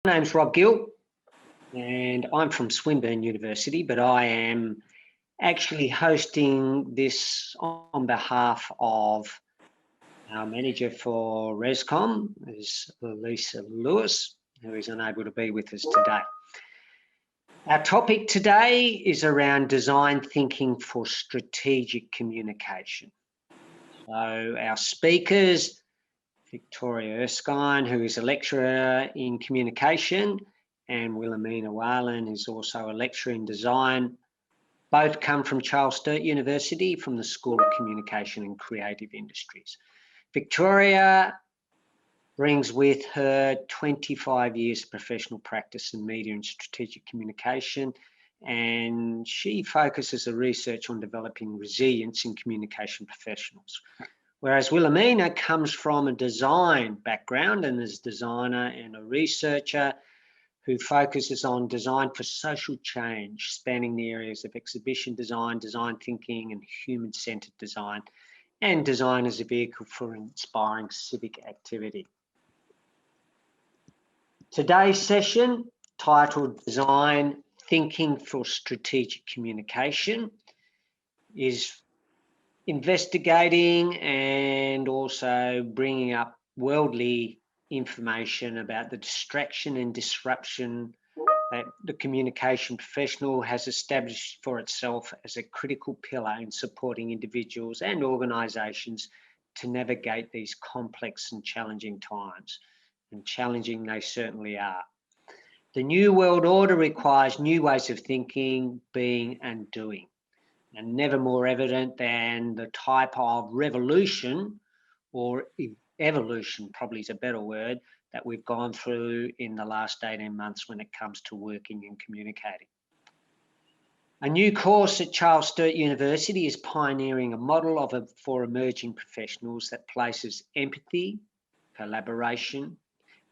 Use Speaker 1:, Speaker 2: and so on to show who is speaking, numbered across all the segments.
Speaker 1: My name's Rob Gill and I'm from Swinburne University, but I am actually hosting this on behalf of our manager for ResCom, is Lisa Lewis, who is unable to be with us today. Our topic today is around design thinking for strategic communication. So our speakers, Victoria Erskine, who is a lecturer in communication, and Wilhelmina Whalen is also a lecturer in design. Both come from Charles Sturt University from the School of Communication and Creative Industries. Victoria brings with her 25 years of professional practice in media and strategic communication, and she focuses her research on developing resilience in communication professionals. Whereas Wilhelmina comes from a design background and is a designer and a researcher who focuses on design for social change, spanning the areas of exhibition design, design thinking, and human-centered design, and design as a vehicle for inspiring civic activity. Today's session, titled Design Thinking for Strategic Communication, is investigating and also bringing up worldly information about the distraction and disruption that the communication professional has established for itself as a critical pillar in supporting individuals and organisations to navigate these complex and challenging times. And challenging they certainly are. The new world order requires new ways of thinking, being and doing, and never more evident than the type of revolution, or evolution probably is a better word, that we've gone through in the last 18 months when it comes to working and communicating. A new course at Charles Sturt University is pioneering a model for emerging professionals that places empathy, collaboration,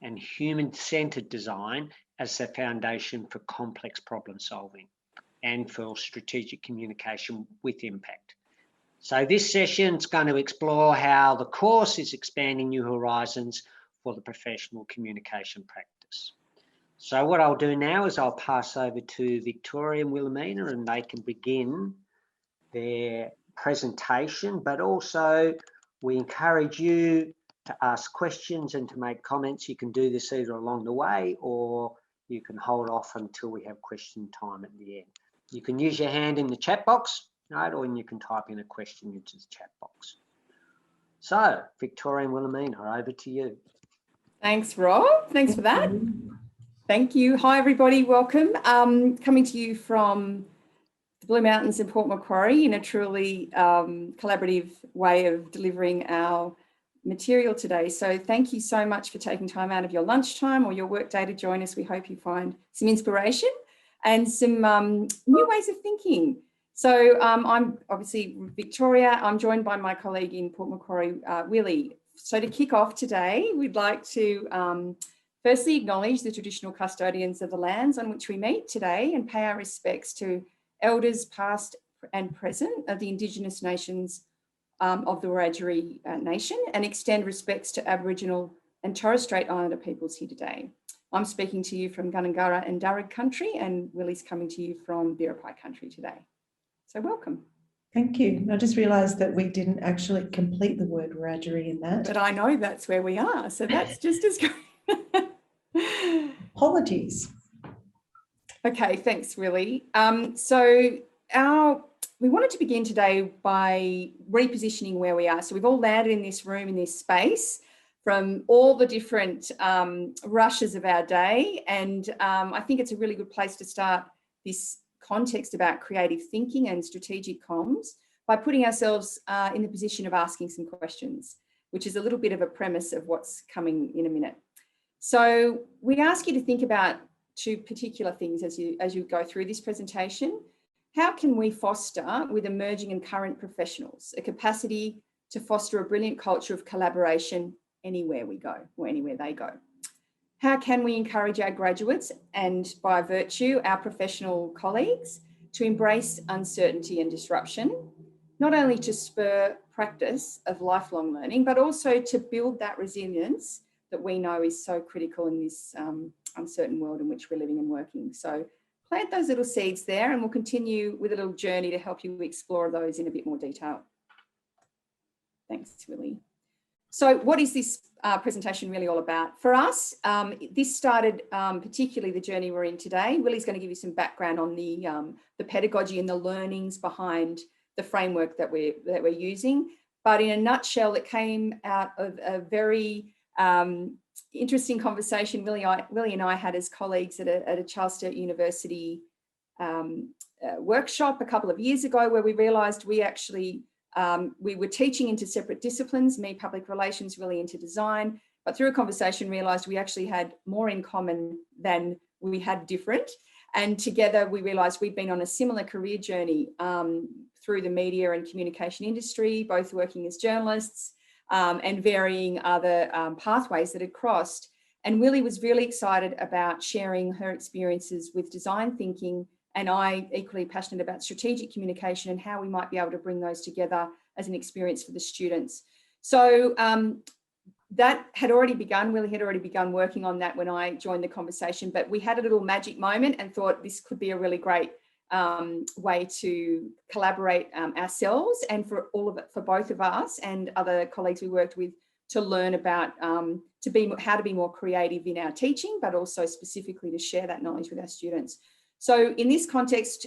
Speaker 1: and human-centered design as the foundation for complex problem solving and for strategic communication with impact. So this session is going to explore how the course is expanding new horizons for the professional communication practice. So what I'll do now is I'll pass over to Victoria and Wilhelmina, and they can begin their presentation, but also we encourage you to ask questions and to make comments. You can do this either along the way or you can hold off until we have question time at the end. You can use your hand in the chat box, right, or you can type in a question into the chat box. So, Victoria and Wilhelmina, over to you.
Speaker 2: Thanks, Rob. Thanks for that. Thank you. Hi, everybody. Welcome. Coming to you from the Blue Mountains in Port Macquarie in a truly collaborative way of delivering our material today. So thank you so much for taking time out of your lunchtime or your work day to join us. We hope you find some inspiration and some new ways of thinking. So I'm obviously Victoria. I'm joined by my colleague in Port Macquarie, Willie. So to kick off today, we'd like to firstly acknowledge the traditional custodians of the lands on which we meet today and pay our respects to elders past and present of the Indigenous nations of the Wiradjuri Nation, and extend respects to Aboriginal and Torres Strait Islander peoples here today. I'm speaking to you from Gundungurra and Darug country, and Willie's coming to you from Biripi country today. So welcome.
Speaker 3: Thank you. I just realised that we didn't actually complete the word Wiradjuri in that.
Speaker 2: But I know that's where we are, so that's just as good.
Speaker 3: Apologies.
Speaker 2: Okay, thanks, Willie. We wanted to begin today by repositioning where we are. So we've all landed in this room, in this space, from all the different rushes of our day. And I think it's a really good place to start this context about creative thinking and strategic comms by putting ourselves in the position of asking some questions, which is a little bit of a premise of what's coming in a minute. So we ask you to think about two particular things as you go through this presentation. How can we foster with emerging and current professionals a capacity to foster a brilliant culture of collaboration anywhere we go or anywhere they go? How can we encourage our graduates and by virtue our professional colleagues to embrace uncertainty and disruption, not only to spur practice of lifelong learning, but also to build that resilience that we know is so critical in this uncertain world in which we're living and working. So plant those little seeds there, and we'll continue with a little journey to help you explore those in a bit more detail. Thanks, Willie. So what is this presentation really all about? For us, this started particularly the journey we're in today. Willie's going to give you some background on the pedagogy and the learnings behind the framework that we're using. But in a nutshell, it came out of a very interesting conversation Willie and I had as colleagues at a Charles Sturt University workshop a couple of years ago, where we realised we actually we were teaching into separate disciplines, me public relations, Willie into design, but through a conversation realised we actually had more in common than we had different. And together we realised we'd been on a similar career journey through the media and communication industry, both working as journalists and varying other pathways that had crossed. And Willie was really excited about sharing her experiences with design thinking, and I equally passionate about strategic communication and how we might be able to bring those together as an experience for the students. So that had already begun. Willie had already begun working on that when I joined the conversation, but we had a little magic moment and thought this could be a really great way to collaborate ourselves, and for both of us and other colleagues we worked with, to learn about how to be more creative in our teaching, but also specifically to share that knowledge with our students. So in this context,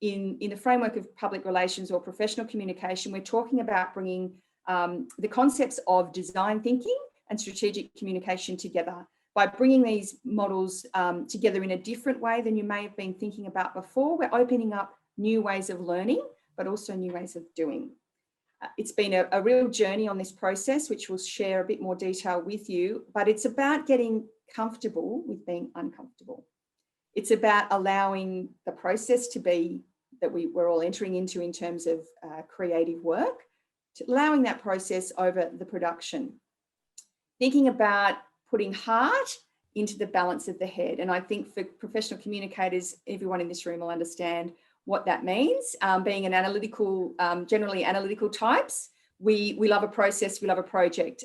Speaker 2: in the framework of public relations or professional communication, we're talking about bringing the concepts of design thinking and strategic communication together. By bringing these models together in a different way than you may have been thinking about before, we're opening up new ways of learning, but also new ways of doing. It's been a real journey on this process, which we'll share a bit more detail with you, but it's about getting comfortable with being uncomfortable. It's about allowing the process to be that we're all entering into in terms of creative work, to allowing that process over the production. Thinking about putting heart into the balance of the head. And I think for professional communicators, everyone in this room will understand what that means. Being an analytical, generally analytical types, we love a process, we love a project.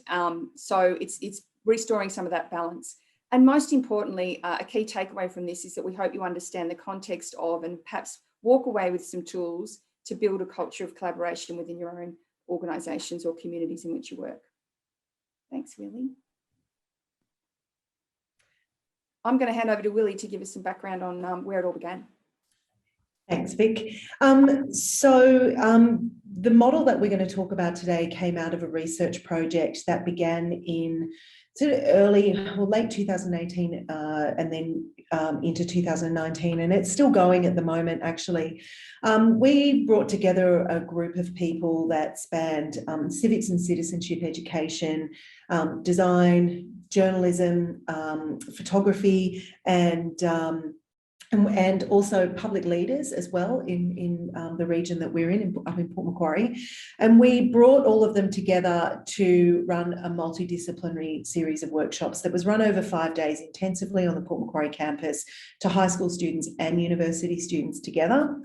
Speaker 2: So it's restoring some of that balance. And most importantly, a key takeaway from this is that we hope you understand the context of, and perhaps walk away with some tools to build a culture of collaboration within your own organisations or communities in which you work. Thanks, Willie. I'm going to hand over to Willie to give us some background on where it all began.
Speaker 3: Thanks, Vic. The model that we're going to talk about today came out of a research project that began in sort of late 2018 and then into 2019, and it's still going at the moment, actually. We brought together a group of people that spanned civics and citizenship education, design, journalism, photography, and also public leaders as well in the region that we're in up in Port Macquarie. And we brought all of them together to run a multidisciplinary series of workshops that was run over 5 days intensively on the Port Macquarie campus to high school students and university students together.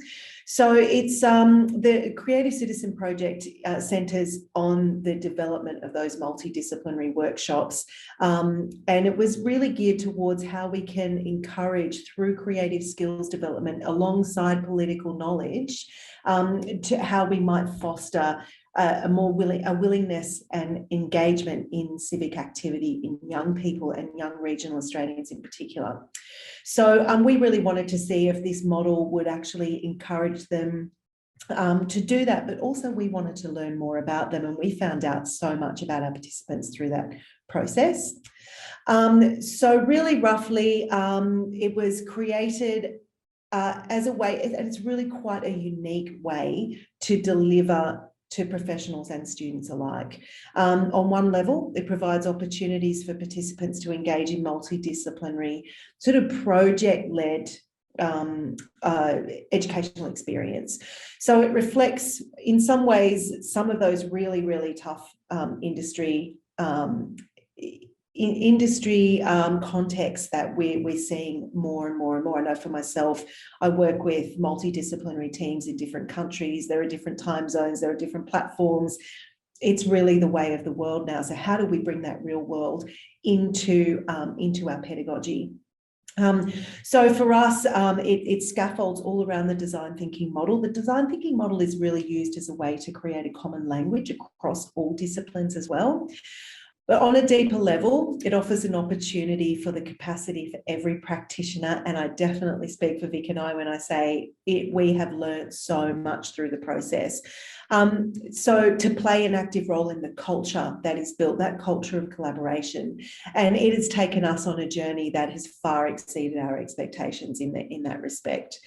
Speaker 3: So it's the Creative Citizen Project centres on the development of those multidisciplinary workshops. And it was really geared towards how we can encourage, through creative skills development alongside political knowledge, to how we might foster a willingness and engagement in civic activity in young people and young regional Australians in particular. So we really wanted to see if this model would actually encourage them to do that, but also we wanted to learn more about them, and we found out so much about our participants through that process. So really roughly, it was created as a way, and it's really quite a unique way to deliver to professionals and students alike. On one level, it provides opportunities for participants to engage in multidisciplinary, sort of project-led educational experience. So it reflects, in some ways, some of those really, really tough industry contexts that we're seeing more and more and more. I know for myself, I work with multidisciplinary teams in different countries. There are different time zones, there are different platforms. It's really the way of the world now. So how do we bring that real world into our pedagogy? So for us, it scaffolds all around the design thinking model. The design thinking model is really used as a way to create a common language across all disciplines as well. But on a deeper level, it offers an opportunity for the capacity for every practitioner. And I definitely speak for Vic and I when I say we have learned so much through the process. So to play an active role in the culture that is built, that culture of collaboration. And it has taken us on a journey that has far exceeded our expectations in that respect.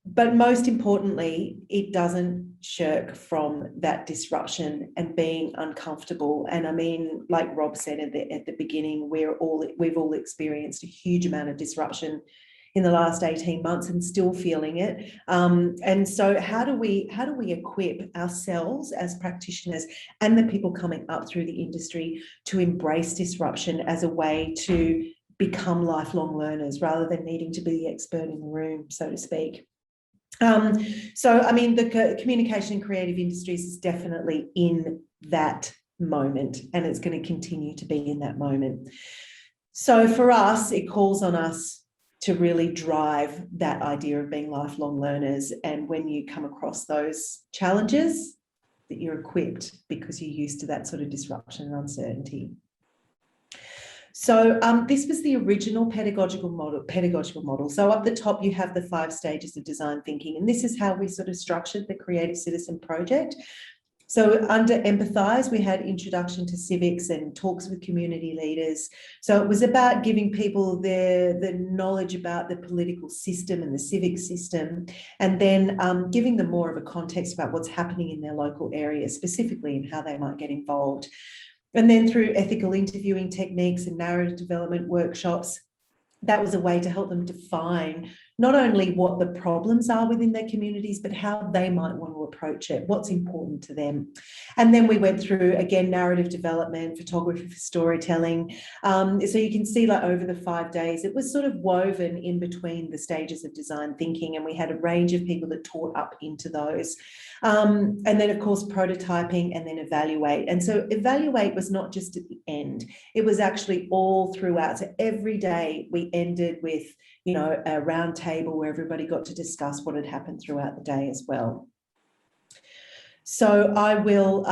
Speaker 3: But most importantly, it doesn't shirk from that disruption and being uncomfortable. And I mean, like Rob said at the beginning, we've all experienced a huge amount of disruption in the last 18 months and still feeling it. And so how do we equip ourselves as practitioners and the people coming up through the industry to embrace disruption as a way to become lifelong learners rather than needing to be the expert in the room, so to speak? So, I mean, the communication and creative industries is definitely in that moment, and it's going to continue to be in that moment. So for us, it calls on us to really drive that idea of being lifelong learners. And when you come across those challenges, that you're equipped because you're used to that sort of disruption and uncertainty. So this was the original pedagogical model. So up the top, you have the 5 stages of design thinking, and this is how we sort of structured the Creative Citizen Project. So under Empathise, we had introduction to civics and talks with community leaders. So it was about giving people the knowledge about the political system and the civic system, and then giving them more of a context about what's happening in their local area, specifically and how they might get involved. And then through ethical interviewing techniques and narrative development workshops, that was a way to help them define not only what the problems are within their communities, but how they might want to approach it, what's important to them. And then we went through, again, narrative development, photography for storytelling. So you can see, like, over the 5 days, it was sort of woven in between the stages of design thinking, and we had a range of people that taught up into those. And then, of course, prototyping and then evaluate. And so evaluate was not just at the end, it was actually all throughout. So every day we ended with, you know, a round table where everybody got to discuss what had happened throughout the day as well. So I will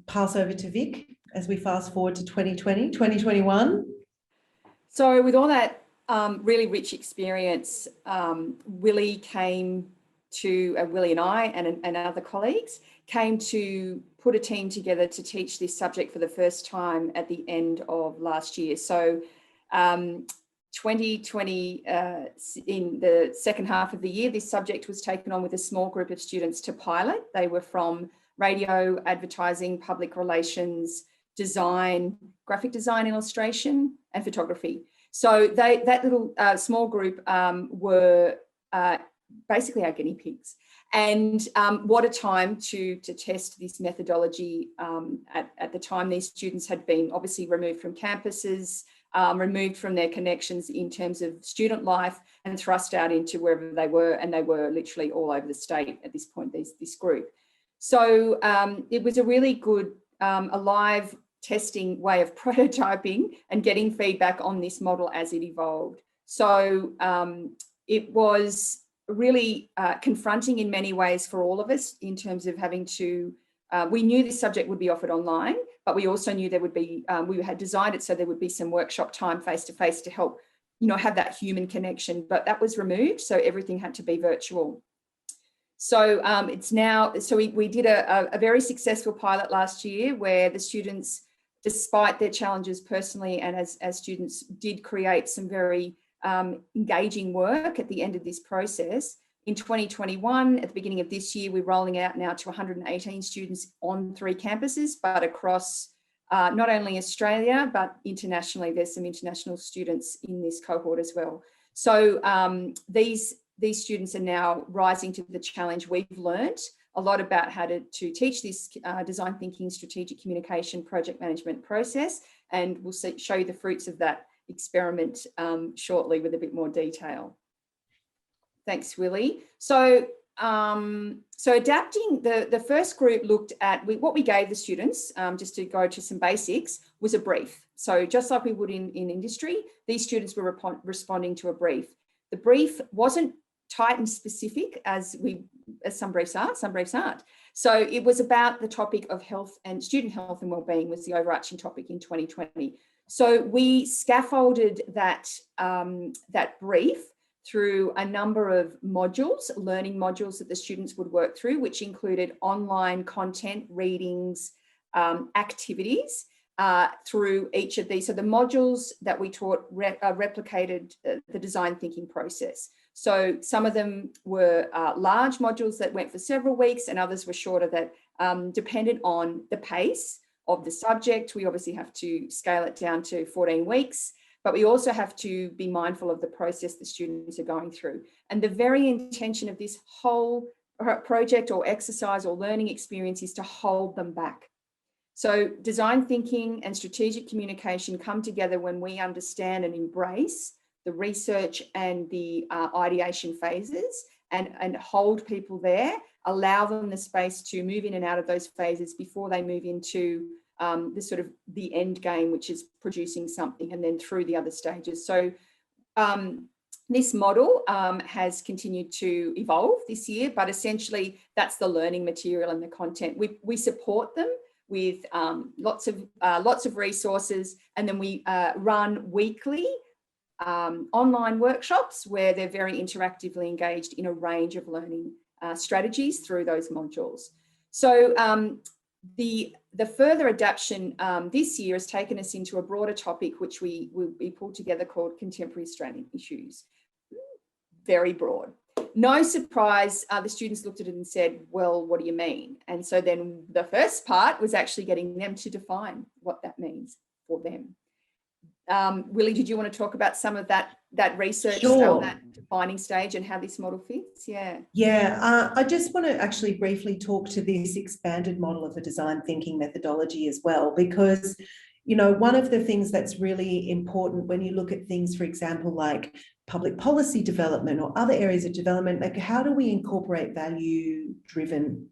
Speaker 3: pass over to Vic as we fast forward to 2021.
Speaker 2: So with all that really rich experience, Willie and I and other colleagues came to put a team together to teach this subject for the first time at the end of last year. So 2020, in the second half of the year, this subject was taken on with a small group of students to pilot. They were from radio, advertising, public relations, design, graphic design, illustration, and photography. So that little small group were basically our guinea pigs. And what a time to test this methodology. At the time, these students had been obviously removed from campuses, removed from their connections in terms of student life, and thrust out into wherever they were, and they were literally all over the state at this point, this group. So it was a really good alive testing way of prototyping and getting feedback on this model as it evolved. So it was really confronting in many ways for all of us in terms of having to, we knew this subject would be offered online, but we also knew there would be, we had designed it so there would be some workshop time face-to-face to help, you know, have that human connection, but that was removed. So everything had to be virtual. So it's now, so we did a very successful pilot last year where the students, despite their challenges personally and as students, did create some very engaging work at the end of this process. In 2021, at the beginning of this year, we're rolling out now to 118 students on 3 campuses, but across not only Australia, but internationally. There's some international students in this cohort as well. So these students are now rising to the challenge. We've learned a lot about how to teach this design thinking, strategic communication, project management process, and we'll show you the fruits of that experiment shortly with a bit more detail. Thanks, Willie. So so adapting, the first group looked at, what we gave the students, just to go to some basics, was a brief. So just like we would in industry, these students were responding to a brief. The brief wasn't tight and specific as some briefs aren't. So it was about the topic of health, and student health and wellbeing was the overarching topic in 2020. So we scaffolded that brief through a number of modules, learning modules that the students would work through, which included online content, readings, activities through each of these. So the modules that we taught replicated the design thinking process. So some of them were large modules that went for several weeks, and others were shorter that depended on the pace of the subject. We obviously have to scale it down to 14 weeks. But we also have to be mindful of the process the students are going through. And the very intention of this whole project or exercise or learning experience is to hold them back. So design thinking and strategic communication come together when we understand and embrace the research and the ideation phases and hold people there, allow them the space to move in and out of those phases before they move into the end game, which is producing something, and then through the other stages. So this model has continued to evolve this year, but essentially that's the learning material and the content. We support them with lots of resources, and then we run weekly online workshops where they're very interactively engaged in a range of learning strategies through those modules. So the further adaptation this year has taken us into a broader topic, which we pulled together, called Contemporary Australian Issues. Very broad. No surprise, the students looked at it and said, well, what do you mean? And so then the first part was actually getting them to define what that means for them. Willie, did you want to talk about some of that research,
Speaker 3: Sure.
Speaker 2: that defining stage and how this model fits?
Speaker 3: I just want to actually briefly talk to this expanded model of the design thinking methodology as well, because, you know, one of the things that's really important when you look at things, for example, like public policy development or other areas of development, like how do we incorporate value-driven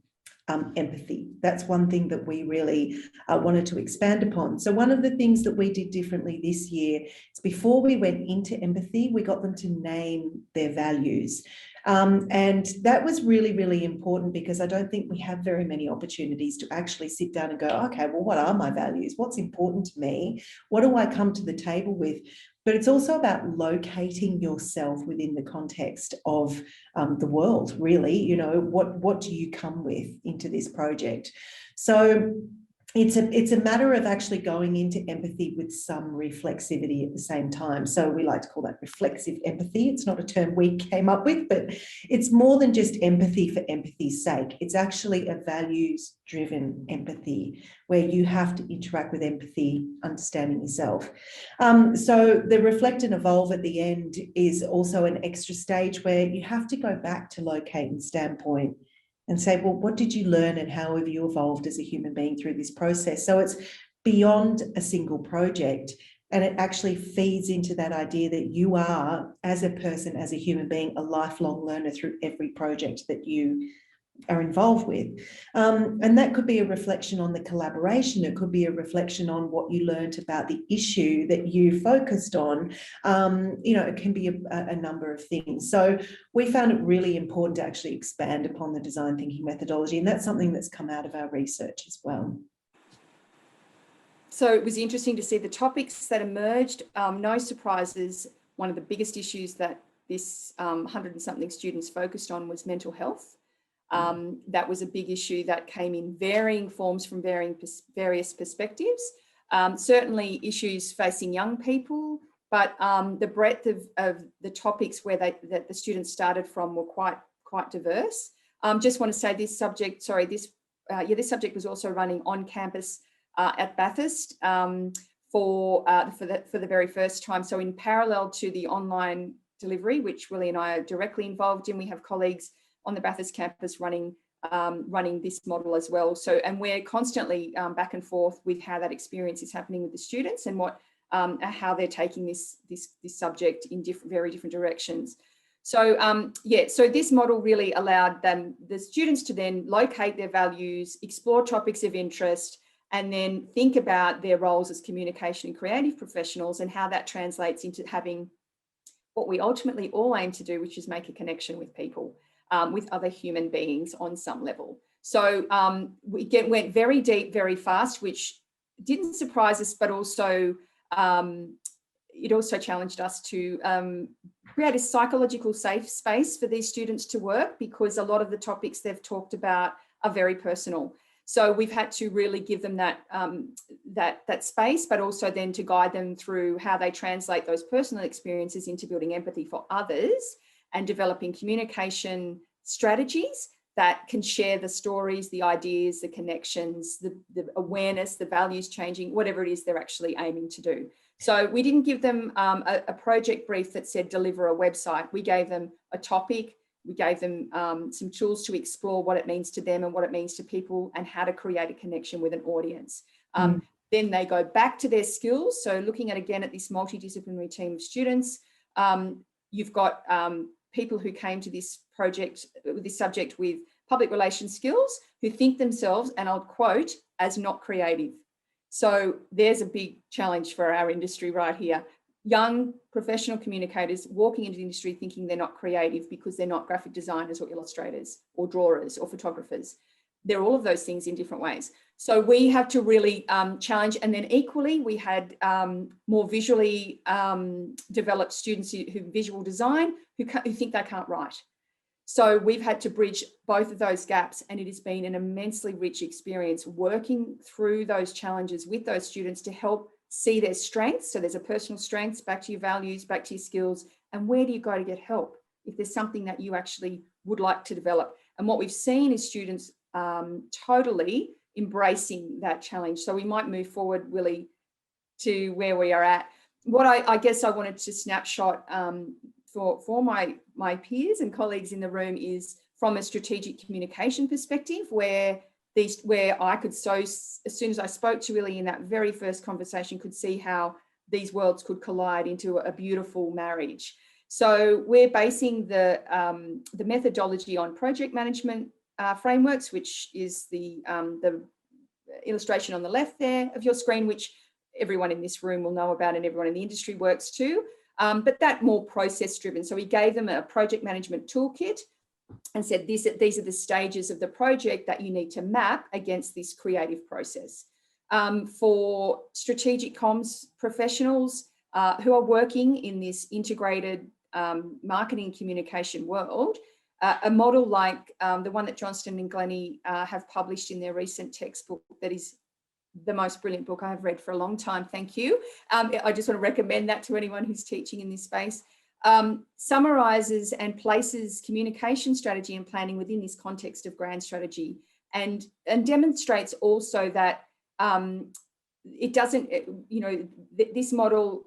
Speaker 3: empathy? That's one thing that we really wanted to expand upon. So one of the things that we did differently this year is, before we went into empathy, we got them to name their values. And that was really, really important, because I don't think we have very many opportunities to actually sit down and go, okay, well, what are my values? What's important to me? What do I come to the table with? But it's also about locating yourself within the context of the world, really. You know, what do you come with into this project? So it's a matter of actually going into empathy with some reflexivity at the same time. So we like to call that reflexive empathy. It's not a term we came up with, but it's more than just empathy for empathy's sake. It's actually a values-driven empathy where you have to interact with empathy, understanding yourself. So the reflect and evolve at the end is also an extra stage where you have to go back to locate and standpoint and say, well, what did you learn and how have you evolved as a human being through this process? So it's beyond a single project, and it actually feeds into that idea that you are, as a person, as a human being, a lifelong learner through every project that you are involved with. And that could be a reflection on the collaboration. It could be a reflection on what you learned about the issue that you focused on. You know, it can be a number of things. So we found it really important to actually expand upon the design thinking methodology, and that's something that's come out of our research as well.
Speaker 2: So it was interesting to see the topics that emerged. No surprises. One of the biggest issues that this 100 and something students focused on was mental health. That was a big issue that came in varying forms from various perspectives. Certainly issues facing young people, but the breadth of the topics that the students started from were quite diverse. Just want to say this subject was also running on campus at Bathurst for the very first time. So in parallel to the online delivery, which Willie and I are directly involved in, we have colleagues on the Bathurst campus running this model as well. So, and we're constantly back and forth with how that experience is happening with the students and how they're taking this subject in very different directions. So yeah, so this model really allowed the students to then locate their values, explore topics of interest, and then think about their roles as communication and creative professionals and how that translates into having what we ultimately all aim to do, which is make a connection with people, with other human beings on some level. So we went very deep, very fast, which didn't surprise us, but also it also challenged us to create a psychological safe space for these students to work, because a lot of the topics they've talked about are very personal. So we've had to really give them that, that space, but also then to guide them through how they translate those personal experiences into building empathy for others and developing communication strategies that can share the stories, the ideas, the connections, the awareness, the values changing, whatever it is they're actually aiming to do. So we didn't give them a project brief that said deliver a website. We gave them a topic. We gave them some tools to explore what it means to them and what it means to people and how to create a connection with an audience. Then they go back to their skills. So looking at, again, at this multidisciplinary team of students, you've got people who came to this project, this subject with public relations skills, who think themselves, and I'll quote, as not creative. So there's a big challenge for our industry right here. Young professional communicators walking into the industry thinking they're not creative because they're not graphic designers or illustrators or drawers or photographers. They're all of those things in different ways. So we have to really challenge. And then equally, we had more visually developed students who visual design, who think they can't write. So we've had to bridge both of those gaps, and it has been an immensely rich experience working through those challenges with those students to help see their strengths. So there's a personal strengths, back to your values, back to your skills, and where do you go to get help if there's something that you actually would like to develop. And what we've seen is students totally embracing that challenge. So we might move forward, Willie, to where we are at. What I guess I wanted to snapshot for my peers and colleagues in the room is from a strategic communication perspective, where I could as soon as I spoke to Willie in that very first conversation, could see how these worlds could collide into a beautiful marriage. So we're basing the methodology on project management frameworks, which is the illustration on the left there of your screen, which everyone in this room will know about and everyone in the industry works to, but that more process driven. So we gave them a project management toolkit and said, these are the stages of the project that you need to map against this creative process. For strategic comms professionals who are working in this integrated marketing and communication world, a model like the one that Johnston and Glennie have published in their recent textbook, that is the most brilliant book I've read for a long time, thank you. I just want to recommend that to anyone who's teaching in this space. Summarizes and places communication strategy and planning within this context of grand strategy, and demonstrates also that it doesn't, this model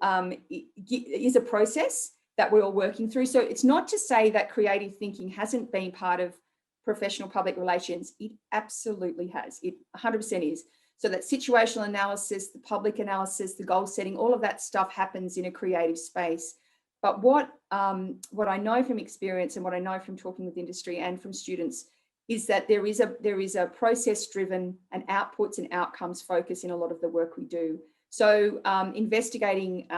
Speaker 2: is a process that we're all working through. So it's not to say that creative thinking hasn't been part of professional public relations. It absolutely has. It 100% is. So that situational analysis, the public analysis, the goal setting, all of that stuff happens in a creative space. But what I know from experience and what I know from talking with industry and from students is that there is a process-driven and outputs and outcomes focus in a lot of the work we do. So investigating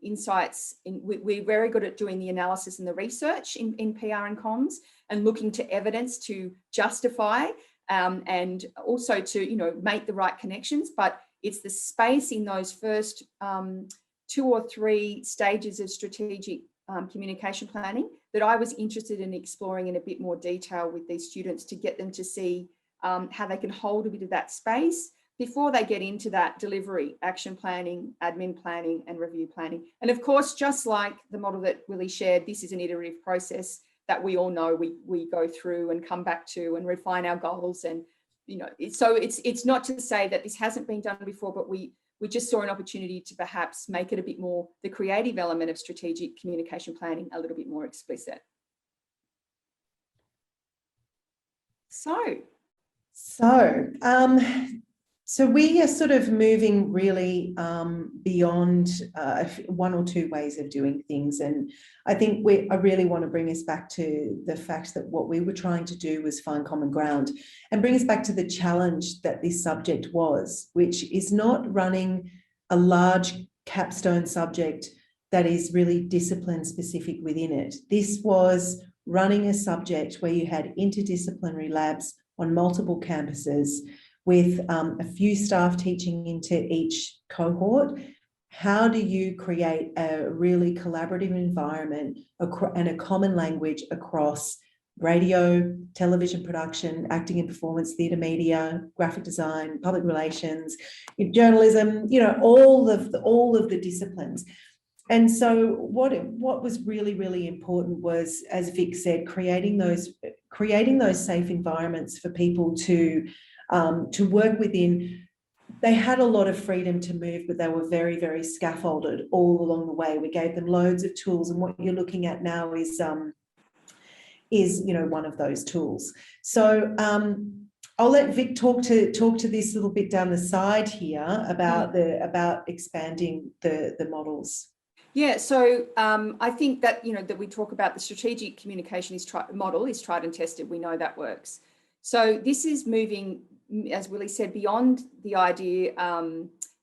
Speaker 2: insights, we're very good at doing the analysis and the research in PR and comms, and looking to evidence to justify and also to make the right connections. But it's the space in those first 2 or 3 stages of strategic communication planning that I was interested in exploring in a bit more detail with these students, to get them to see how they can hold a bit of that space before they get into that delivery, action planning, admin planning, and review planning. And of course, just like the model that Willie shared, this is an iterative process that we all know we go through and come back to and refine our goals. And so it's not to say that this hasn't been done before, but we just saw an opportunity to perhaps make it a bit more, the creative element of strategic communication planning, a little bit more explicit. So
Speaker 3: So we are sort of moving really beyond one or two ways of doing things. And I think I really want to bring us back to the fact that what we were trying to do was find common ground and bring us back to the challenge that this subject was, which is not running a large capstone subject that is really discipline specific within it. This was running a subject where you had interdisciplinary labs on multiple campuses, with a few staff teaching into each cohort. How do you create a really collaborative environment and a common language across radio, television production, acting and performance, theatre media, graphic design, public relations, journalism, all of the disciplines. And so what was really, really important was, as Vic said, creating those safe environments for people to work within. They had a lot of freedom to move, but they were very, very scaffolded all along the way. We gave them loads of tools, and what you're looking at now is one of those tools. So I'll let Vic talk to this little bit down the side here about expanding the models.
Speaker 2: Yeah, so I think that that we talk about the strategic communication model is tried and tested. We know that works. So this is moving, as Willie said, beyond the idea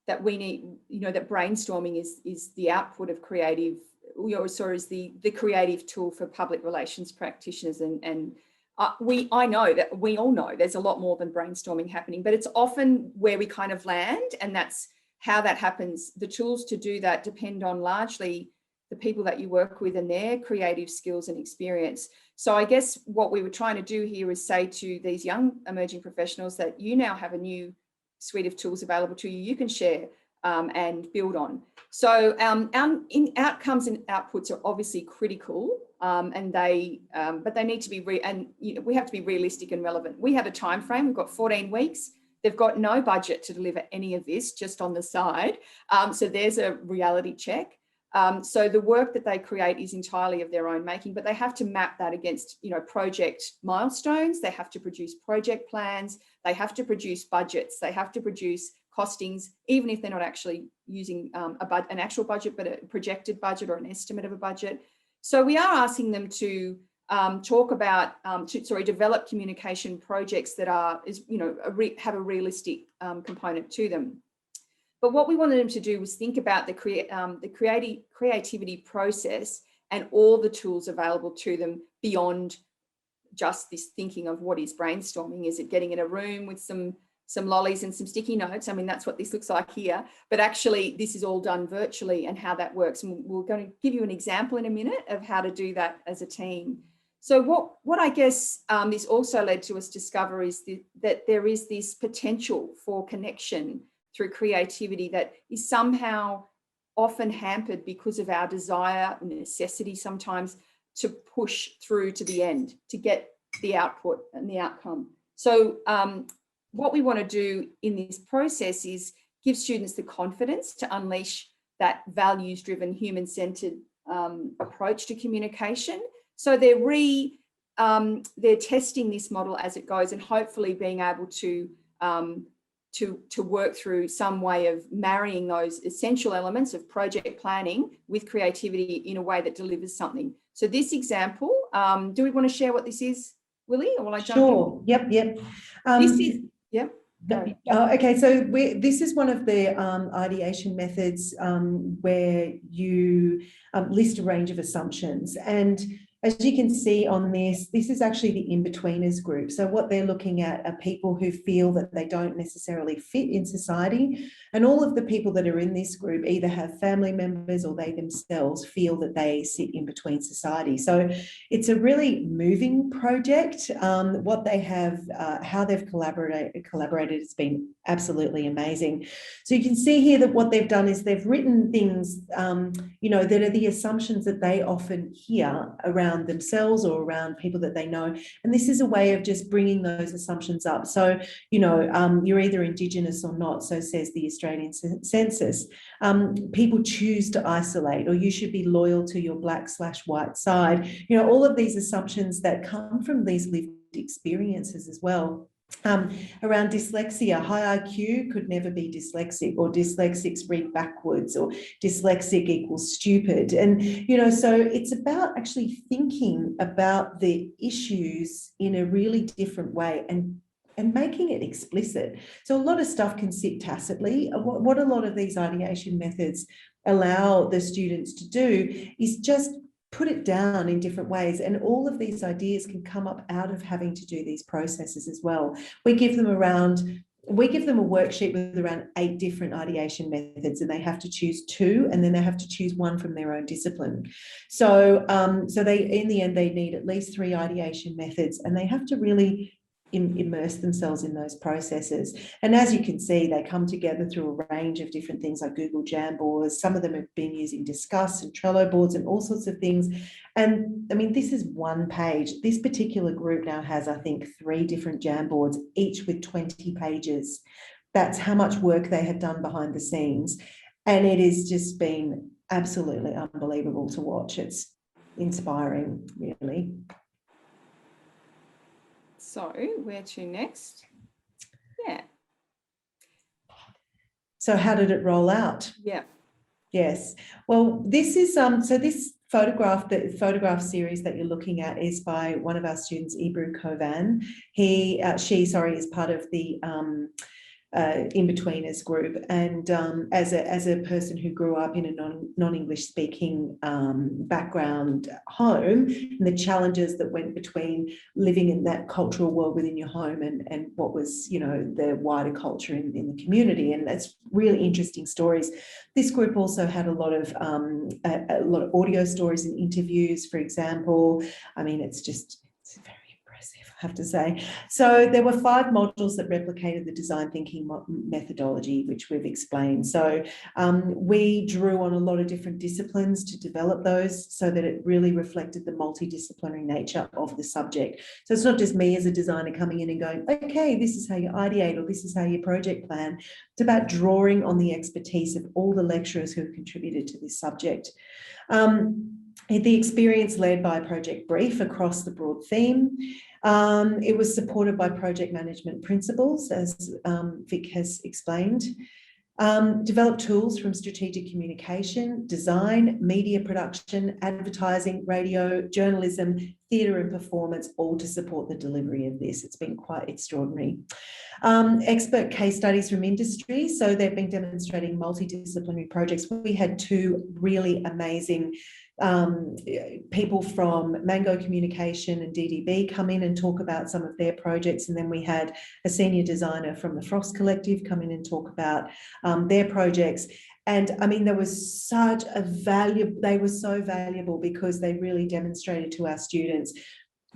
Speaker 2: that we need, that brainstorming is the output of creative, is the creative tool for public relations practitioners. And we all know there's a lot more than brainstorming happening, but it's often where we kind of land, and that's how that happens. The tools to do that depend on largely the people that you work with and their creative skills and experience. So I guess what we were trying to do here is say to these young emerging professionals that you now have a new suite of tools available to you, you can share and build on. So outcomes and outputs are obviously critical, but they need to be, we have to be realistic and relevant. We have a time frame, we've got 14 weeks. They've got no budget to deliver any of this, just on the side. So there's a reality check. So the work that they create is entirely of their own making, but they have to map that against, project milestones. They have to produce project plans. They have to produce budgets. They have to produce costings, even if they're not actually using an actual budget, but a projected budget or an estimate of a budget. So we are asking them to develop communication projects that have a realistic component to them. But what we wanted them to do was think about the creativity process and all the tools available to them beyond just this thinking of what is brainstorming. Is it getting in a room with some lollies and some sticky notes? I mean, that's what this looks like here. But actually, this is all done virtually and how that works. And we're going to give you an example in a minute of how to do that as a team. So what I guess this also led to us discover is that there is this potential for connection through creativity that is somehow often hampered because of our desire, necessity sometimes, to push through to the end, to get the output and the outcome. So what we want to do in this process is give students the confidence to unleash that values-driven, human-centered approach to communication. So they're testing this model as it goes, and hopefully being able to work through some way of marrying those essential elements of project planning with creativity in a way that delivers something. So this example, do we want to share what this is, Willie, or will I jump in?
Speaker 3: Sure. Yep. Okay, so this is one of the ideation methods where you list a range of assumptions. And as you can see on this is actually the in-betweeners group. So what they're looking at are people who feel that they don't necessarily fit in society. And all of the people that are in this group either have family members or they themselves feel that they sit in between society. So it's a really moving project. What they have, how they've collaborated has been absolutely amazing. So you can see here that what they've done is they've written things, that are the assumptions that they often hear around themselves or around people that they know. And this is a way of just bringing those assumptions up. So, you're either Indigenous or not, so says the Australian census. People choose to isolate, or you should be loyal to your black/white side. All of these assumptions that come from these lived experiences as well. around dyslexia. High IQ could never be dyslexic, or dyslexics read backwards, or dyslexic equals stupid. And, so it's about actually thinking about the issues in a really different way and making it explicit. So a lot of stuff can sit tacitly. What a lot of these ideation methods allow the students to do is just put it down in different ways, and all of these ideas can come up out of having to do these processes as well. We give them a worksheet with around 8 different ideation methods, and they have to choose 2, and then they have to choose 1 from their own discipline. So they, in the end, they need at least 3 ideation methods, and they have to really immerse themselves in those processes. And as you can see, they come together through a range of different things like Google Jamboards. Some of them have been using Discuss and Trello boards and all sorts of things. And I mean, this is one page. This particular group now has, I think, 3 different Jamboards, each with 20 pages. That's how much work they have done behind the scenes. And it has just been absolutely unbelievable to watch. It's inspiring, really.
Speaker 2: So where to next? Yeah.
Speaker 3: So how did it roll out?
Speaker 2: Yeah.
Speaker 3: Yes. Well, this is so this photograph, the photograph series that you're looking at, is by one of our students, Ebru Kovan. She is part of the in-betweeners group, and as a person who grew up in a non-English speaking background home, and the challenges that went between living in that cultural world within your home and what was, the wider culture in the community, and that's really interesting stories. This group also had a lot of audio stories and interviews, for example. I mean, it's very impressive, I have to say. So there were 5 modules that replicated the design thinking methodology, which we've explained. So we drew on a lot of different disciplines to develop those so that it really reflected the multidisciplinary nature of the subject. So it's not just me as a designer coming in and going, okay, this is how you ideate, or this is how you project plan. It's about drawing on the expertise of all the lecturers who have contributed to this subject. The experience led by a project brief across the broad theme. It was supported by project management principles, as Vic has explained. Developed tools from strategic communication, design, media production, advertising, radio, journalism, theatre and performance, all to support the delivery of this. It's been quite extraordinary. Expert case studies from industry. So they've been demonstrating multidisciplinary projects. We had 2 really amazing people from Mango Communication and DDB come in and talk about some of their projects, and then we had a senior designer from the Frost Collective come in and talk about their projects. And I mean, they were so valuable because they really demonstrated to our students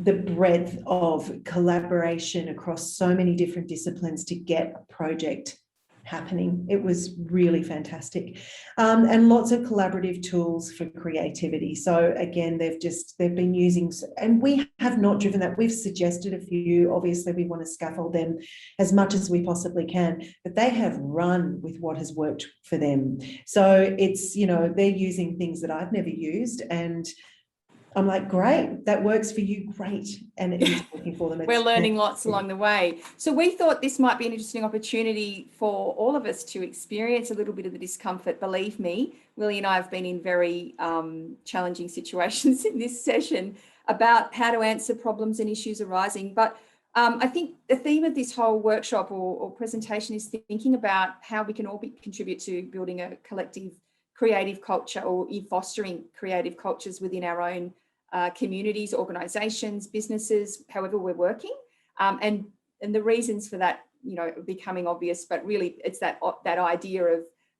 Speaker 3: the breadth of collaboration across so many different disciplines to get a project happening. It was really fantastic. And lots of collaborative tools for creativity. So again, they've been using, and we have not driven that. We've suggested a few. Obviously, we want to scaffold them as much as we possibly can, but they have run with what has worked for them. So it's, they're using things that I've never used, and I'm like, great, that works for you, great. And it is working for them.
Speaker 2: We're learning lots along the way. So we thought this might be an interesting opportunity for all of us to experience a little bit of the discomfort. Believe me, Willie and I have been in very challenging situations in this session about how to answer problems and issues arising. But I think the theme of this whole workshop or presentation is thinking about how we can all contribute to building a collective creative culture, or fostering creative cultures within our own communities, organisations, businesses, however we're working, and the reasons for that, becoming obvious. But really, it's that idea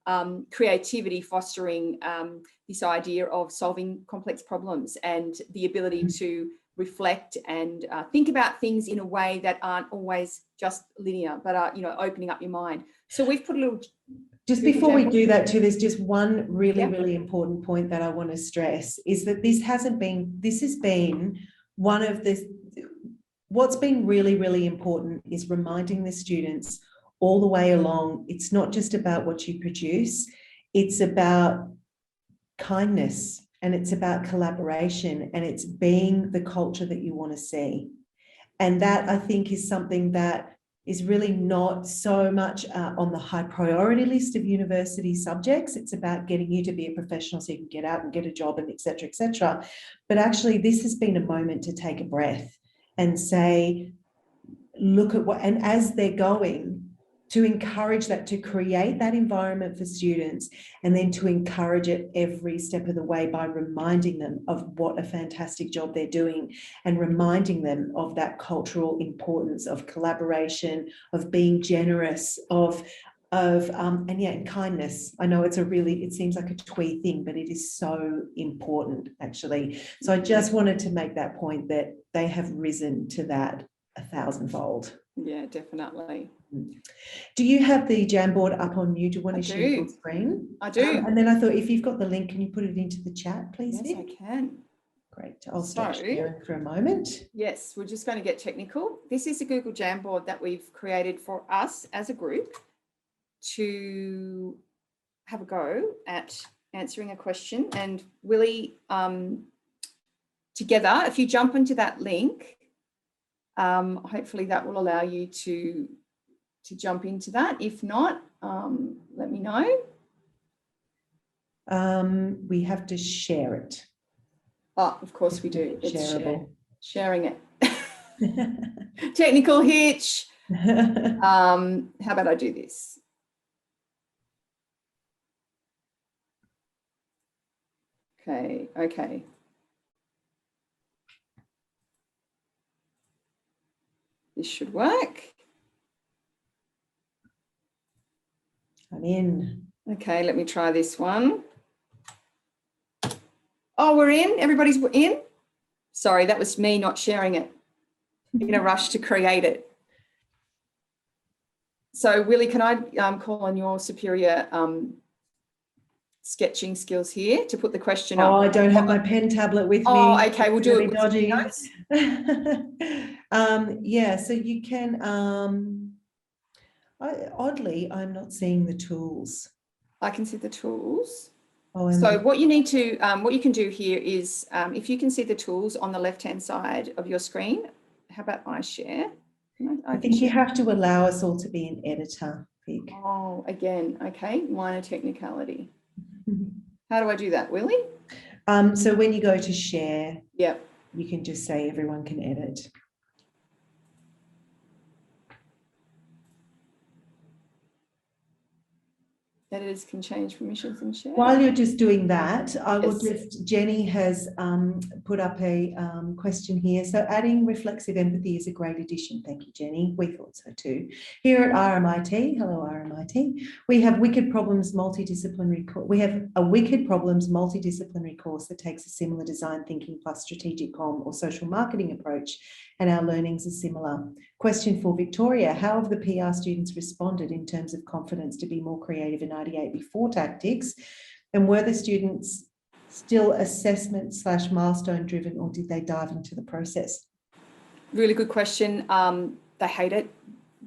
Speaker 2: of creativity fostering this idea of solving complex problems and the ability to reflect and think about things in a way that aren't always just linear, but are opening up your mind. So we've put a little.
Speaker 3: Just before we do that too, there's just one really important point that I want to stress, is that this has been one of what's been really important is reminding the students all the way along, it's not just about what you produce, it's about kindness, and it's about collaboration, and it's being the culture that you want to see. And that, I think, is something that is really not so much on the high priority list of university subjects. It's about getting you to be a professional so you can get out and get a job and et cetera, et cetera. But actually, this has been a moment to take a breath and say, look at what, and as they're going, to encourage that, to create that environment for students, and then to encourage it every step of the way by reminding them of what a fantastic job they're doing, and reminding them of that cultural importance of collaboration, of being generous, and kindness. I know it seems like a twee thing, but it is so important actually. So I just wanted to make that point, that they have risen to that 1,000-fold.
Speaker 2: Yeah, definitely.
Speaker 3: Do you have the Jamboard up on you? Do you want to share your screen?
Speaker 2: I do.
Speaker 3: And then I thought, if you've got the link, can you put it into the chat, please?
Speaker 2: Yes, I can.
Speaker 3: Great. I'll stop sharing for a moment.
Speaker 2: Yes, we're just going to get technical. This is a Google Jamboard that we've created for us as a group to have a go at answering a question. And Willie, together, if you jump into that link, hopefully that will allow you to jump into that. If not, let me know.
Speaker 3: We have to share it.
Speaker 2: Oh, of course we do. It's
Speaker 3: shareable.
Speaker 2: Sharing it. Technical hitch. How about I do this? Okay. This should work.
Speaker 3: I'm in.
Speaker 2: Okay, let me try this one. Oh, we're in. Everybody's in. Sorry, that was me not sharing it in a rush to create it. So, Willie, can I call on your superior sketching skills here to put the question up?
Speaker 3: Oh, I don't have my pen tablet with me.
Speaker 2: Oh, okay, we'll do it with
Speaker 3: dodgy.
Speaker 2: notes.
Speaker 3: Yeah, so you can. Oddly, I'm not seeing the tools.
Speaker 2: I can see the tools.
Speaker 3: Oh,
Speaker 2: so what you need to, what you can do here is, if you can see the tools on the left-hand side of your screen, how about I share?
Speaker 3: I think you have to allow us all to be an editor, Vic.
Speaker 2: Oh, again, okay, minor technicality. How do I do that, Willie?
Speaker 3: So when you go to share,
Speaker 2: yep,
Speaker 3: you can just say everyone can edit.
Speaker 2: Editors can change permissions and share.
Speaker 3: While you're just doing that, I will just, Jenny has put up a question here. So adding reflexive empathy is a great addition. Thank you, Jenny. We thought so too. Here at RMIT, hello RMIT, we have Wicked Problems multidisciplinary course that takes a similar design thinking plus strategic comm or social marketing approach, and our learnings are similar. Question for Victoria: how have the PR students responded in terms of confidence to be more creative and ideate before tactics? And were the students still assessment / milestone driven, or did they dive into the process?
Speaker 2: Really good question. They hate it.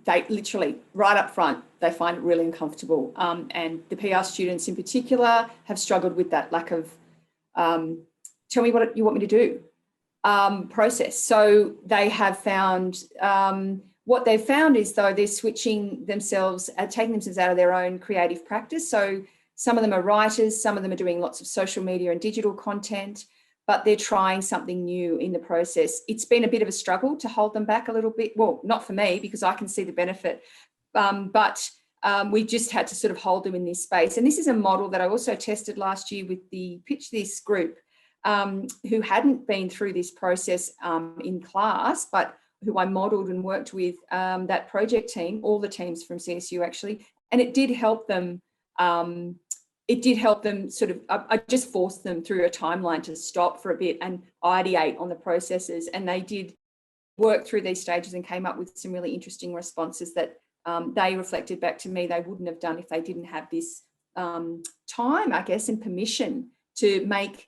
Speaker 2: They literally, right up front, they find it really uncomfortable. And the PR students in particular have struggled with that lack of, tell me what you want me to do. Process. So they have found, what they've found is though they're switching themselves, taking themselves out of their own creative practice. So some of them are writers, some of them are doing lots of social media and digital content, but they're trying something new in the process. It's been a bit of a struggle to hold them back a little bit. Well, not for me, because I can see the benefit, but we just had to sort of hold them in this space. And this is a model that I also tested last year with the Pitch This group, who hadn't been through this process in class, but who I modelled and worked with, that project team, all the teams from CSU actually, and it did help them. Sort of, I just forced them through a timeline to stop for a bit and ideate on the processes, and they did work through these stages and came up with some really interesting responses that they reflected back to me they wouldn't have done if they didn't have this time, I guess, and permission to make,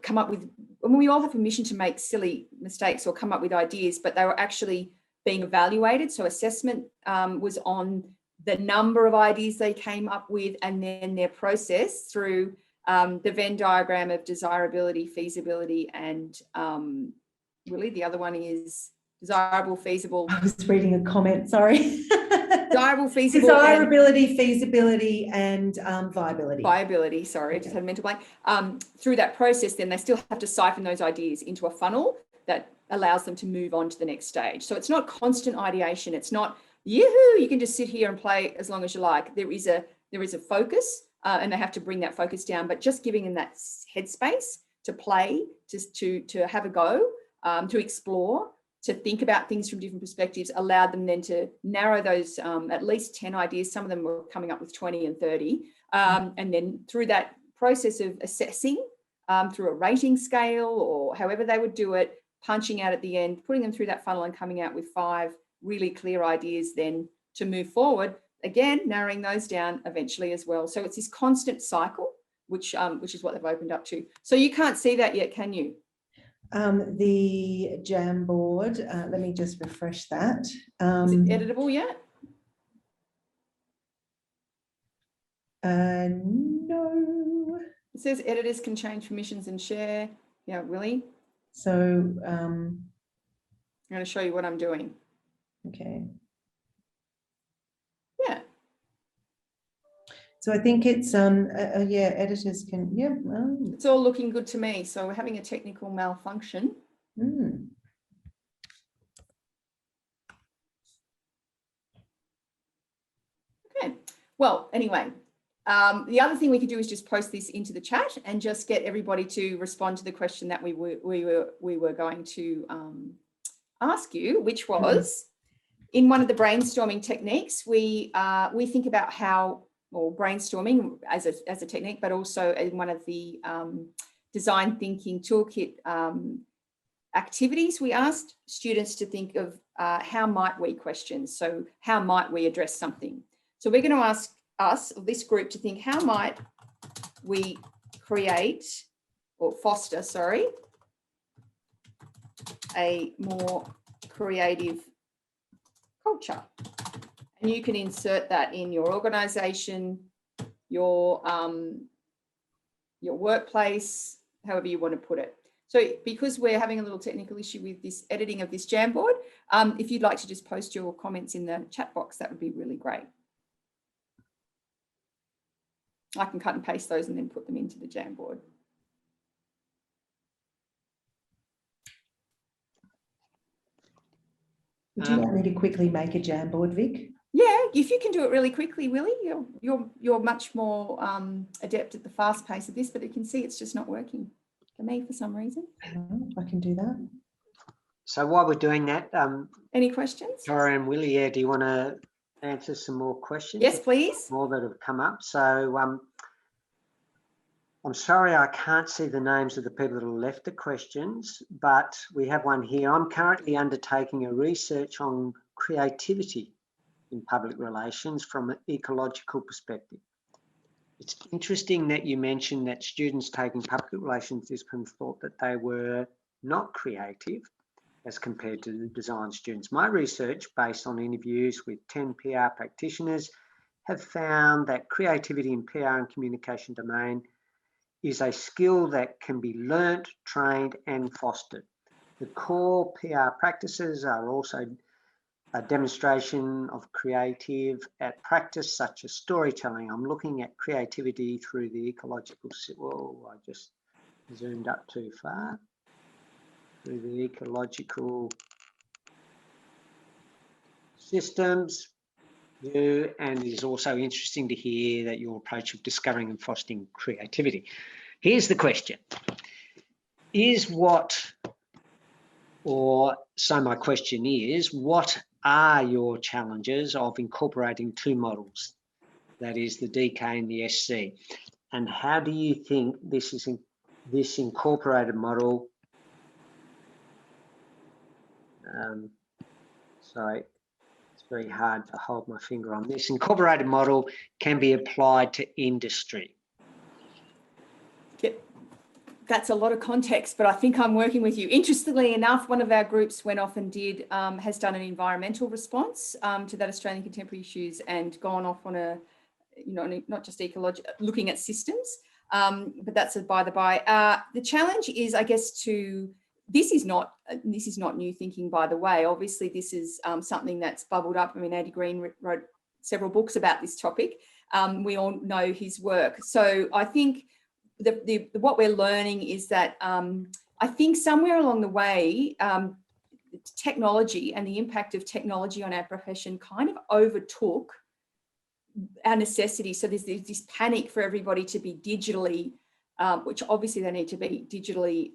Speaker 2: come up with, I mean, we all have permission to make silly mistakes or come up with ideas, but they were actually being evaluated. So assessment was on the number of ideas they came up with, and then their process through the Venn diagram of desirability, feasibility, and really the other one is Desirable, feasible.
Speaker 3: I was reading a comment, sorry.
Speaker 2: Desirable, feasible.
Speaker 3: Desirability, feasibility, and viability.
Speaker 2: Viability, sorry, I just had a mental blank. Through that process, then they still have to siphon those ideas into a funnel that allows them to move on to the next stage. So it's not constant ideation. It's not, yoo-hoo, you can just sit here and play as long as you like. There is a focus, and they have to bring that focus down, but just giving them that headspace to play, to have a go, to explore, to think about things from different perspectives, allowed them then to narrow those at least 10 ideas. Some of them were coming up with 20 and 30. And then through that process of assessing through a rating scale or however they would do it, punching out at the end, putting them through that funnel and coming out with 5 really clear ideas then to move forward, again, narrowing those down eventually as well. So it's this constant cycle, which is what they've opened up to. So you can't see that yet, can you?
Speaker 3: The Jamboard, let me just refresh that.
Speaker 2: Is it editable yet?
Speaker 3: No.
Speaker 2: It says editors can change permissions and share. Yeah, Willie.
Speaker 3: So,
Speaker 2: I'm going to show you what I'm doing.
Speaker 3: okay.
Speaker 2: Yeah.
Speaker 3: So I think it's, yeah, editors can, yeah.
Speaker 2: It's all looking good to me. So we're having a technical malfunction. Okay. Well, anyway, the other thing we could do is just post this into the chat and just get everybody to respond to the question that we were going to ask you, which was, in one of the brainstorming techniques, we think about how, or brainstorming as a technique, but also in one of the design thinking toolkit activities, we asked students to think of how might we questions. So how might we address something? So we're going to ask this group to think, how might we create or foster, sorry, a more creative culture? And you can insert that in your organisation, your workplace, however you want to put it. So because we're having a little technical issue with this editing of this Jamboard, if you'd like to just post your comments in the chat box, that would be really great. I can cut and paste those and then put them into the Jamboard.
Speaker 3: Would you like me to quickly make a Jamboard, Vic?
Speaker 2: Yeah, if you can do it really quickly, Willie, you're much more adept at the fast pace of this, but you can see it's just not working for me for some reason.
Speaker 3: I can do that.
Speaker 1: So while we're doing that,
Speaker 2: Any questions?
Speaker 1: Dora and Willie, yeah, do you want to answer some more questions?
Speaker 2: Yes, please.
Speaker 1: More that have come up. So I'm sorry I can't see the names of the people that have left the questions, but we have one here. I'm currently undertaking a research on creativity in public relations from an ecological perspective. It's interesting that you mentioned that students taking public relations disciplines thought that they were not creative as compared to the design students. My research, based on interviews with 10 PR practitioners, have found that creativity in PR and communication domain is a skill that can be learnt, trained and fostered. The core PR practices are also a demonstration of creative at practice, such as storytelling. I'm looking at creativity through the ecological, I just zoomed up too far. Through the ecological systems view, and it is also interesting to hear that your approach of discovering and fostering creativity. Here's the question. My question is, what are your challenges of incorporating 2 models, that is the DK and the SC, and how do you think this incorporated model, sorry, it's very hard to hold my finger on this, incorporated model can be applied to industry?
Speaker 2: That's a lot of context, but I think I'm working with you. Interestingly enough, one of our groups went off and has done an environmental response to that Australian contemporary issues and gone off on a, not just ecological, looking at systems, but that's a by the by. The challenge is, I guess, to this is not new thinking, by the way. Obviously, this is something that's bubbled up. I mean, Andy Green wrote several books about this topic. We all know his work. So I think what we're learning is that I think somewhere along the way, technology and the impact of technology on our profession kind of overtook our necessity. So there's this panic for everybody to be digitally, which obviously they need to be digitally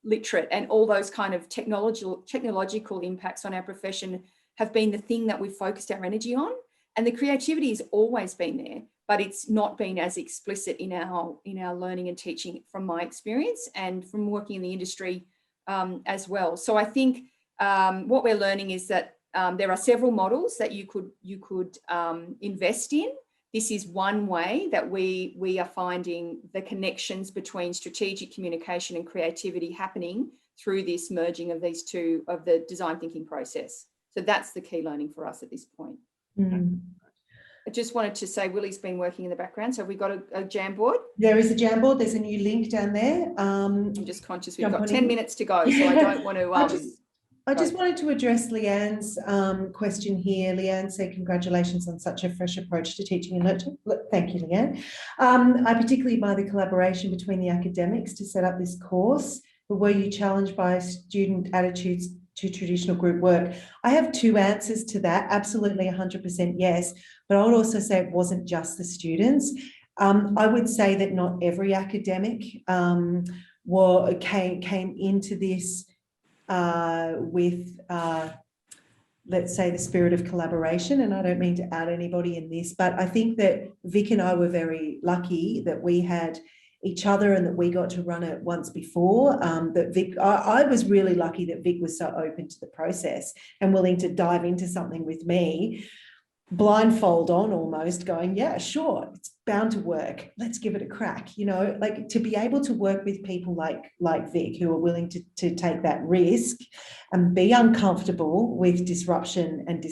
Speaker 2: literate, and all those kind of technological impacts on our profession have been the thing that we've focused our energy on. And the creativity has always been there, but it's not been as explicit in our learning and teaching, from my experience and from working in the industry as well. So I think what we're learning is that there are several models that you could invest in. This is one way that we are finding the connections between strategic communication and creativity happening through this merging of these two, of the design thinking process. So that's the key learning for us at this point.
Speaker 3: Mm.
Speaker 2: I just wanted to say Willie's been working in the background. So have we got a Jamboard?
Speaker 3: There is a Jamboard. There's a new link down there.
Speaker 2: I'm just conscious we've got 10 minutes to go, so I don't want to...
Speaker 3: I just wanted to address Leanne's question here. Leanne said, congratulations on such a fresh approach to teaching and learning. Thank you, Leanne. I particularly admire the collaboration between the academics to set up this course, but were you challenged by student attitudes to traditional group work? I have two answers to that. Absolutely 100% yes, but I would also say it wasn't just the students. I would say that not every academic came into this with, let's say, the spirit of collaboration. And I don't mean to out anybody in this, but I think that Vic and I were very lucky that we had each other and that we got to run it once before. That Vic, I was really lucky that Vic was so open to the process and willing to dive into something with me, blindfold on almost, going, yeah, sure, it's bound to work. Let's give it a crack. You know, like, to be able to work with people like Vic, who are willing to take that risk and be uncomfortable with disruption and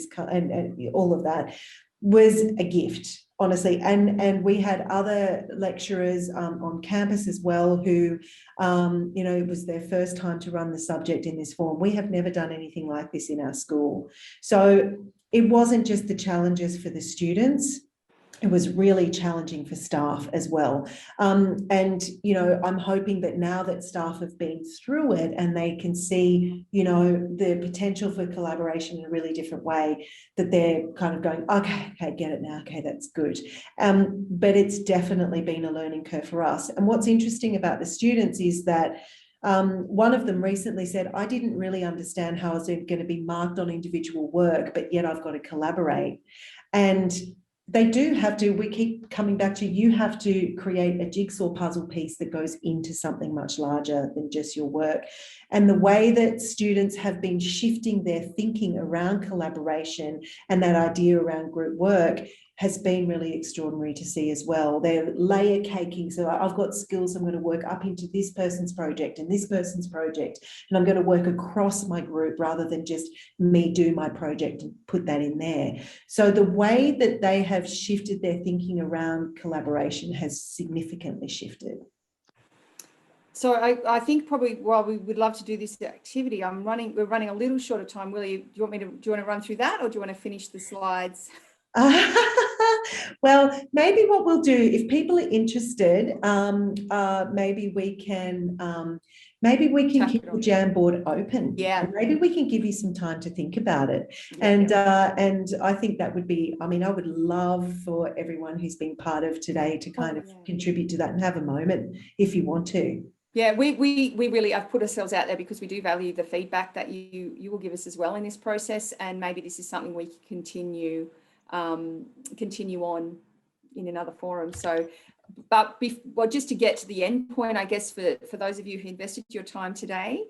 Speaker 3: all of that, was a gift, honestly. And we had other lecturers on campus as well who, you know, it was their first time to run the subject in this form. We have never done anything like this in our school. So it wasn't just the challenges for the students, it was really challenging for staff as well. And, you know, I'm hoping that now that staff have been through it and they can see, you know, the potential for collaboration in a really different way, that they're kind of going, okay, get it now. Okay, that's good. But it's definitely been a learning curve for us. And what's interesting about the students is that one of them recently said, I didn't really understand how I was going to be marked on individual work, but yet I've got to collaborate. And they do have to, we keep coming back to, you have to create a jigsaw puzzle piece that goes into something much larger than just your work. And the way that students have been shifting their thinking around collaboration and that idea around group work has been really extraordinary to see as well. They're layer caking. So I've got skills I'm going to work up into this person's project and this person's project, and I'm going to work across my group rather than just me do my project and put that in there. So the way that they have shifted their thinking around collaboration has significantly shifted.
Speaker 2: So I think probably while we would love to do this activity, we're running a little short of time. Willie, do you want to run through that, or do you want to finish the slides?
Speaker 3: Well, maybe what we'll do, if people are interested, maybe we can keep the Jamboard open.
Speaker 2: Yeah.
Speaker 3: And maybe we can give you some time to think about it. Yeah. And I think that would be, I mean, I would love for everyone who's been part of today to kind of contribute to that and have a moment if you want to.
Speaker 2: Yeah, we really have put ourselves out there because we do value the feedback that you will give us as well in this process, and maybe this is something we can continue on in another forum. So, but just to get to the end point, I guess for those of you who invested your time today,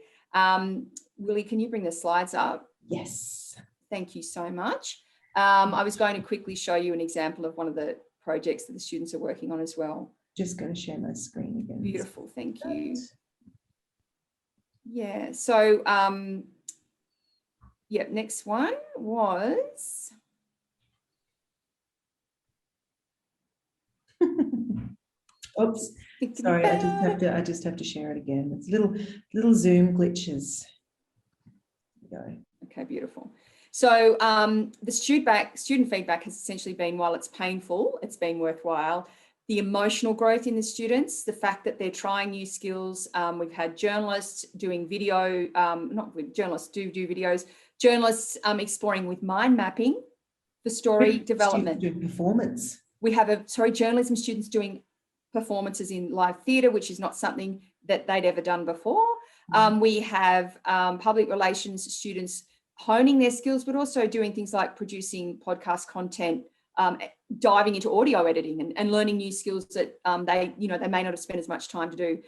Speaker 2: Willie, can you bring the slides up?
Speaker 3: Yes.
Speaker 2: Thank you so much. I was going to quickly show you an example of one of the projects that the students are working on as well.
Speaker 3: Just going to share my screen again.
Speaker 2: Beautiful, thank you. Yeah, so next one was
Speaker 3: Oops, sorry, I just have to share it again. It's little Zoom glitches. There we go.
Speaker 2: Okay, beautiful. So the student feedback has essentially been, while it's painful, it's been worthwhile. The emotional growth in the students, the fact that they're trying new skills. We've had journalists doing video, not with journalists do videos, journalists exploring with mind mapping for story development.
Speaker 3: Doing performance.
Speaker 2: We have journalism students doing performances in live theatre, which is not something that they'd ever done before. We have public relations students honing their skills, but also doing things like producing podcast content, diving into audio editing and learning new skills that they may not have spent as much time to do.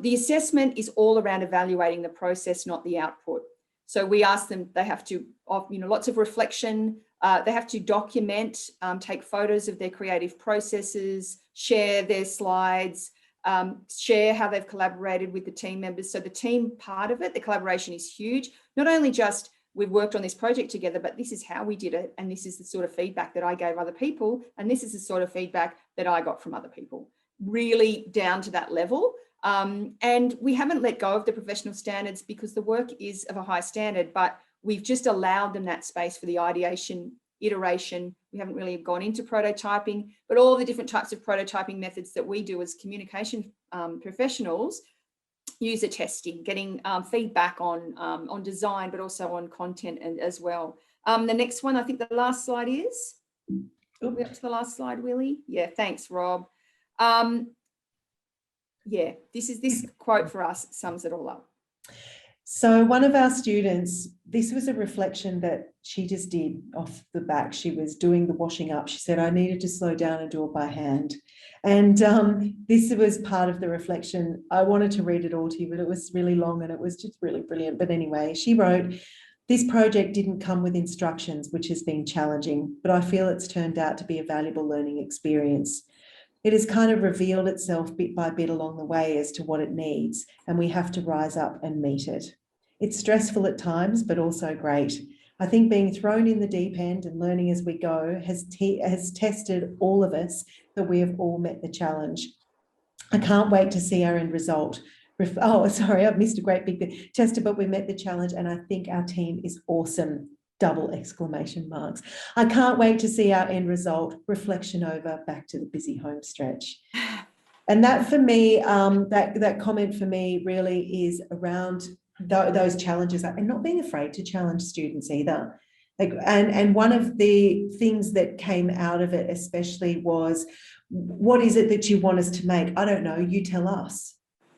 Speaker 2: The assessment is all around evaluating the process, not the output. So we ask them, they have to, lots of reflection. They have to document, take photos of their creative processes, share their slides, share how they've collaborated with the team members. So the team part of it, the collaboration is huge. Not only just we've worked on this project together, but this is how we did it. And this is the sort of feedback that I gave other people. And this is the sort of feedback that I got from other people, really down to that level. And we haven't let go of the professional standards because the work is of a high standard, but we've just allowed them that space for the ideation, iteration. We haven't really gone into prototyping, but all the different types of prototyping methods that we do as communication professionals, user testing, getting feedback on design, but also on content and as well. The next one, I think the last slide is. Are we up to the last slide, Willie? Yeah, thanks, Rob. Yeah, this quote for us sums it all up.
Speaker 3: So one of our students, this was a reflection that she just did off the back. She was doing the washing up. She said, I needed to slow down and do it by hand. And this was part of the reflection. I wanted to read it all to you, but it was really long and it was just really brilliant. But anyway, she wrote, this project didn't come with instructions, which has been challenging, but I feel it's turned out to be a valuable learning experience. It has kind of revealed itself bit by bit along the way as to what it needs, and we have to rise up and meet it. It's stressful at times, but also great. I think being thrown in the deep end and learning as we go has tested all of us, that we have all met the challenge. I can't wait to see our end result. Oh, sorry, I've missed a great big bit. Tested, but we met the challenge, and I think our team is awesome. Double exclamation marks. I can't wait to see our end result. Reflection over, back to the busy home stretch. And that for me, that comment for me really is around those challenges and not being afraid to challenge students either. And one of the things that came out of it especially was, what is it that you want us to make? I don't know, you tell us.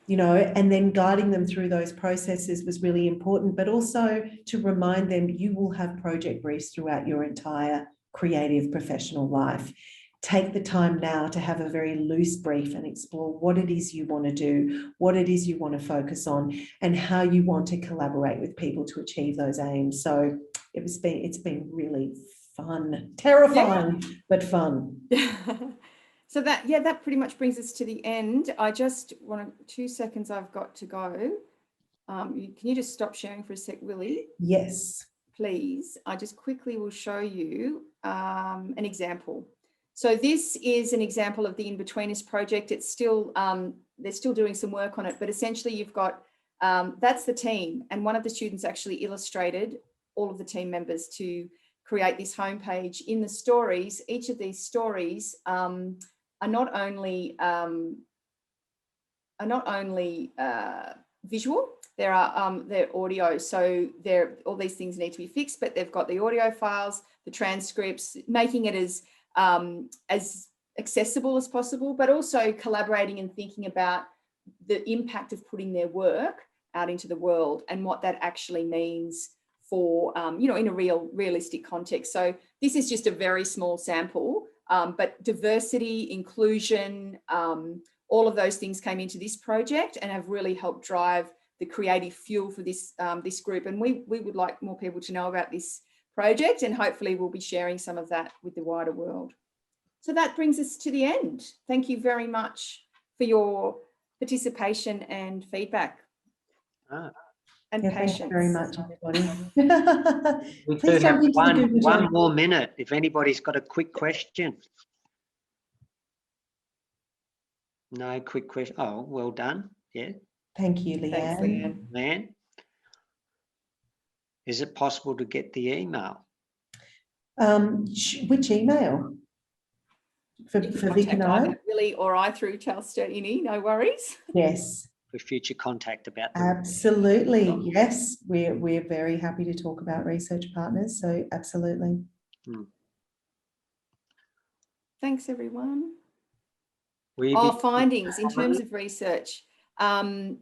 Speaker 3: And then guiding them through those processes was really important, but also to remind them you will have project briefs throughout your entire creative professional life. Take the time now to have a very loose brief and explore what it is you want to do, what it is you want to focus on, and how you want to collaborate with people to achieve those aims. So it's been really fun, terrifying, but fun.
Speaker 2: So that pretty much brings us to the end. I just want 2 seconds, I've got to go. Can you just stop sharing for a sec, Willie?
Speaker 3: Yes.
Speaker 2: Please. I just quickly will show you an example. So this is an example of the In-Betweeners project. It's still, they're still doing some work on it, but essentially you've got, that's the team. And one of the students actually illustrated all of the team members to create this homepage. In the stories, each of these stories are not only visual, they're audio. So all these things need to be fixed, but they've got the audio files, the transcripts, making it as accessible as possible, but also collaborating and thinking about the impact of putting their work out into the world and what that actually means for, in a realistic context. So this is just a very small sample, but diversity, inclusion, all of those things came into this project and have really helped drive the creative fuel for this, this group. And we would like more people to know about this project, and hopefully we'll be sharing some of that with the wider world. So that brings us to the end. Thank you very much for your participation and feedback. And patience.
Speaker 3: Thanks very much, everybody.
Speaker 1: We do have one more minute if anybody's got a quick question. No quick question. Oh, well done. Yeah.
Speaker 3: Thank you,
Speaker 2: Thanks,
Speaker 3: Leanne.
Speaker 2: Leanne.
Speaker 1: Man, is it possible to get the email?
Speaker 3: Which email? For
Speaker 2: You can
Speaker 3: Vic and
Speaker 2: contact
Speaker 3: I?
Speaker 2: either Willie or I through Charles Sturt Uni, no worries.
Speaker 3: Yes,
Speaker 1: For future contact about the
Speaker 3: absolutely. Yes, we're very happy to talk about research partners. So absolutely.
Speaker 2: Thanks, everyone.
Speaker 1: Will you be
Speaker 2: Findings in terms of research. Well,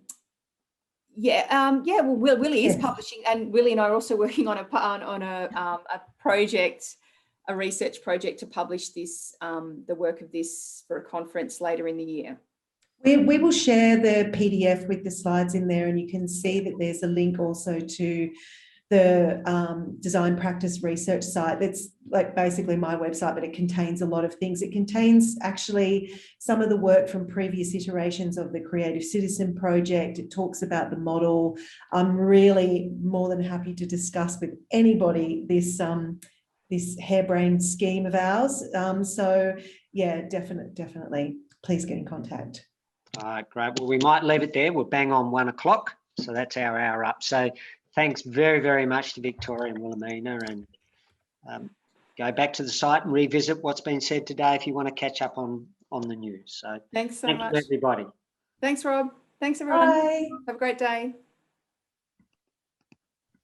Speaker 2: Willie is publishing, and Willie and I are also working on a project, a research project to publish this, the work of this for a conference later in the year.
Speaker 3: We will share the PDF with the slides in there, and you can see that there's a link also to the design practice research site. It's like basically my website, but it contains a lot of things. It contains actually some of the work from previous iterations of the Creative Citizen project. It talks about the model. I'm really more than happy to discuss with anybody this harebrained scheme of ours. So yeah, definitely. Please get in contact.
Speaker 1: All right, great. Well, we might leave it there. We're bang on 1 o'clock. So that's our hour up. So thanks very, very much to Victoria and Wilhelmina, and go back to the site and revisit what's been said today if you want to catch up on the news. So
Speaker 2: thanks so much,
Speaker 1: everybody.
Speaker 2: Thanks, Rob. Thanks, everyone.
Speaker 3: Bye.
Speaker 2: Have a great day.